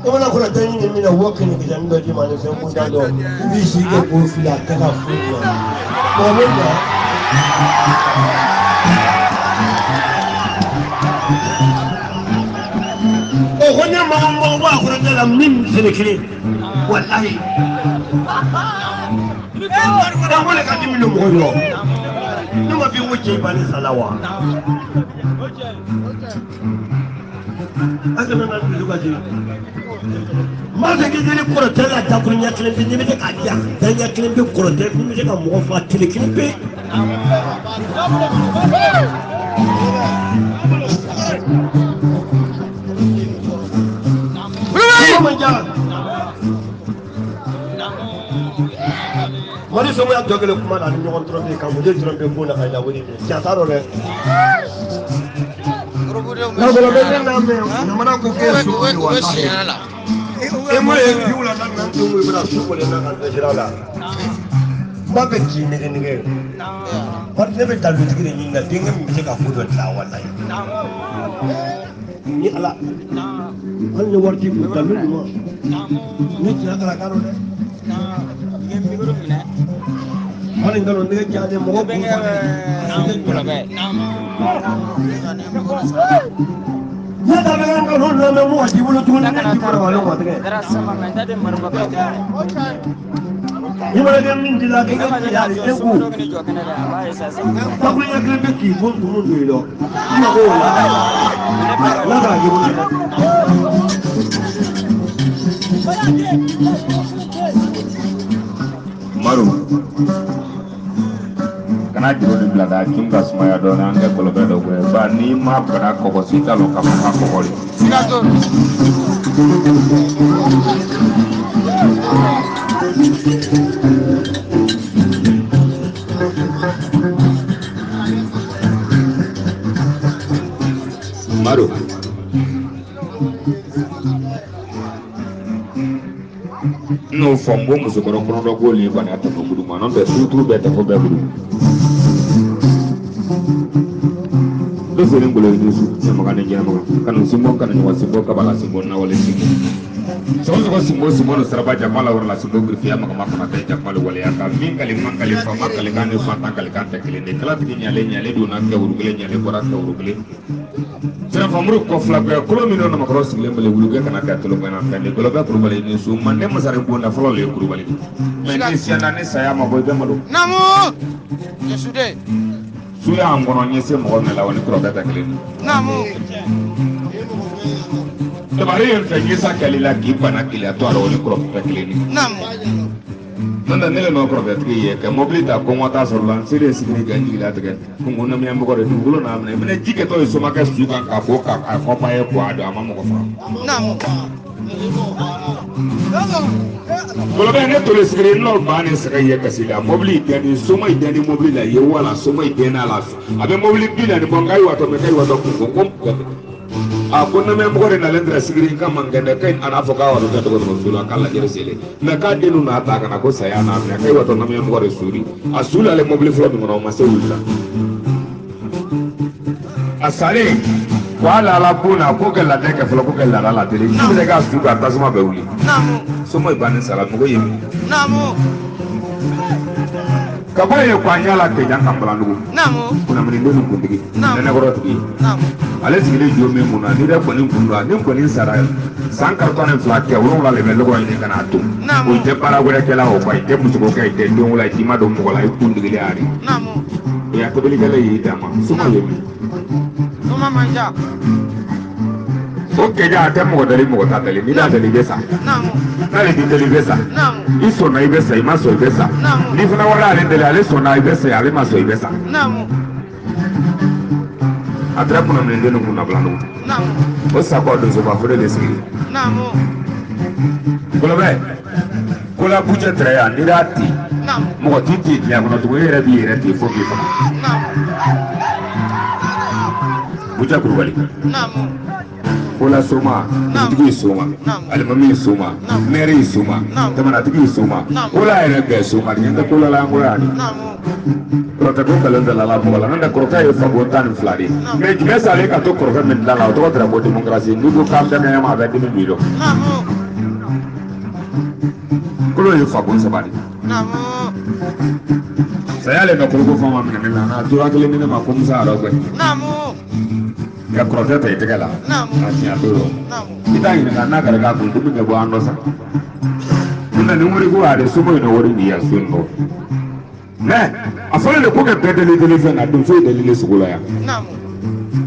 Ona kuna tani ni mina working ni kijana ndio mane sema kuna ndo hivi shike kofi la kaka funya. Mwamenda. Ogonya mambo wa kuna la min selekele. Wallahi. Kuna wale kadimi no mgoyo. Numa bi wuce bani salawa. Aka nan da lokaci. Masa ke jeli korotel la ta kunya kelen bi ni be ka dia. Dan ya kelen bi korotel bi mi ka mo fa tele kelen bi. Mari so ya jogele kuma na ni on trompe ka mo de trompe ko na ka woni ni. Ya taro le. Na bolo be na me na mana ko ke so wa ta. Emo ye yula na na to mo bra so ko le na kan jira la. Ba be ji ne ne ge. Par ne be ta lu ti ni na dinga mi se ka fu do ta wallahi. Ni ala. An ne warti ko ta lu mo. Ni ti ala ka ro ne. Nge mi go mi na. Mane ngalo ne ja de mo ko be ko be. Ya da be ngalo no na me mo di bulu tu na ti ko walo ko te. Dara sama me da de mar ba ka. Ni mala de min di la ke ka ya de ku. Ba ku ya ke be ki bo tu no do lo. Ma ko la. La da ki bo. Maru kana jiro ni bila da kim ka sumaya do na anga kolo be do ko ba ni ma bara ko ko sita lo ka ma ko ko sina to Maru no fombo muso koro kono do ko li bana ta ko gudu ma non be tutu be ta ko be gudu do se ngolo ni su sama kan ni ma kan simbo kan ni wasimbo ka bala simbo na wala simbo so simbo no saraba jamala wala simbo grifi ya maka maka ta jamala wala ya ka min kali man kali fa man kali kan ni fa tan kali kan ta kili ne kala ti nyale do na ka urugule nyale ko ra ka urugule sera famru ko fla ko mi no ma cross le mbele wuluge kana ka to lo ngana tan ni golo ba ko bale ni su man ne masare bo na flo le ko bale mais ni siana ne saya ma boy be malo namu yesude suya angono ni se mo na la woni ko ba ta kili namu te bari en fe yesa kali la ki bana kili to aro woni ko ba kili namu nanda nele no ko ba kili ye ka mobilita ko mota so lan sire signi ganji la tege ko ngona mi ambo ko de ngulo na amne mene jike to so maka su kan ka ko ka ko pa e ko ado amamo ko fa namu Golo be ne to le sigri no ba ne saka ye kasida mobili dani soma idani mobili la ye wala soma idena la abe mobili bila ni bongai wato me kai wato ko a ko na me mo na lendra sigri kan manganda kai ana foka wato to ko no sula kala jere sele na ka dinu na ta kana ko saya na me kai wato na me mo suri asula le mobili flo mi no ma se wula asale wala la buna ko ke la deke flo ko ke la la tele ni be ga su ka tasuma be wuli namu somo ibane sala mo yemi namu kabaye kwa nyala ke jan kambala ndugu namu kuna mini ndo kundigi nene goro tigi namu ale sigile jome muna ni da kwani kundwa ni kwani sara sankar tone flake wuro la le melo ko ni kana tu o te para gure kela o bai te musuko kai te ndo wala tima do mo la kundigi le ari namu ya to beli kala yi dama somo yemi soma manja oke ja te mo dali mo ta dali ni da dali besa namu na le dali besa namu iso na ibesa imaso ibesa namu ni funa wala ale dali ale so na ibesa ale maso ibesa namu atra kuna mnende no kuna blano namu o sako do so ba fure de sigi namu kola be kola buja traya ni dati namu mo titi ya kono to yere bi yere ti fo bi fa namu buja kurwali namu Bola Soma, Tigi Soma, Alimami Soma, Mary Soma, Tamanatigi Soma, Ola Ere Soma, and the Kula Langurani. Protocol and the Lalabola, and the Croca of Fagotan Fladi. Make Messaleka to Corvement Lala, daughter of democracy, you come to them at the middle. Kulu Fagun Sabadi. Saya le ko fama min na dura kele ni ma ko musa ro gbe namu ya krota te te kala namu ati adoro namu ita ni na kare ka ko dum ngebo ando sa nda ni muri ko ade sumo no wori ni ya sunno ne afale le ko ke pedele de le na dum so de le sugula ya namu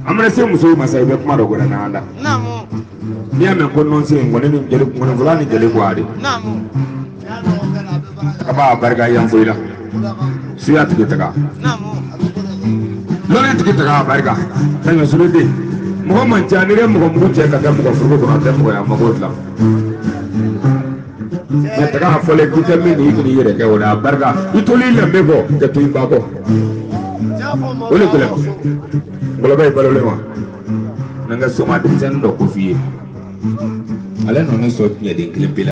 amre se muso masai be kuma ro gora na anda namu ni ame ko non se ngone ni jele ko ngone fulani jele ko ade namu aba barga yang foila Siat kita kah? Lalu kita kah mereka? Saya sudah di. Muhammad Jani dia muka cek kata muka furu kena temu yang muka lah. Kita kah folek kita ni ini dia kau dah mereka. Itu lilin bego jatuhin bako. Boleh boleh. Boleh baik boleh lewat. Nengah semua di sana dok kopi. Alah nongeng sot ni ada klip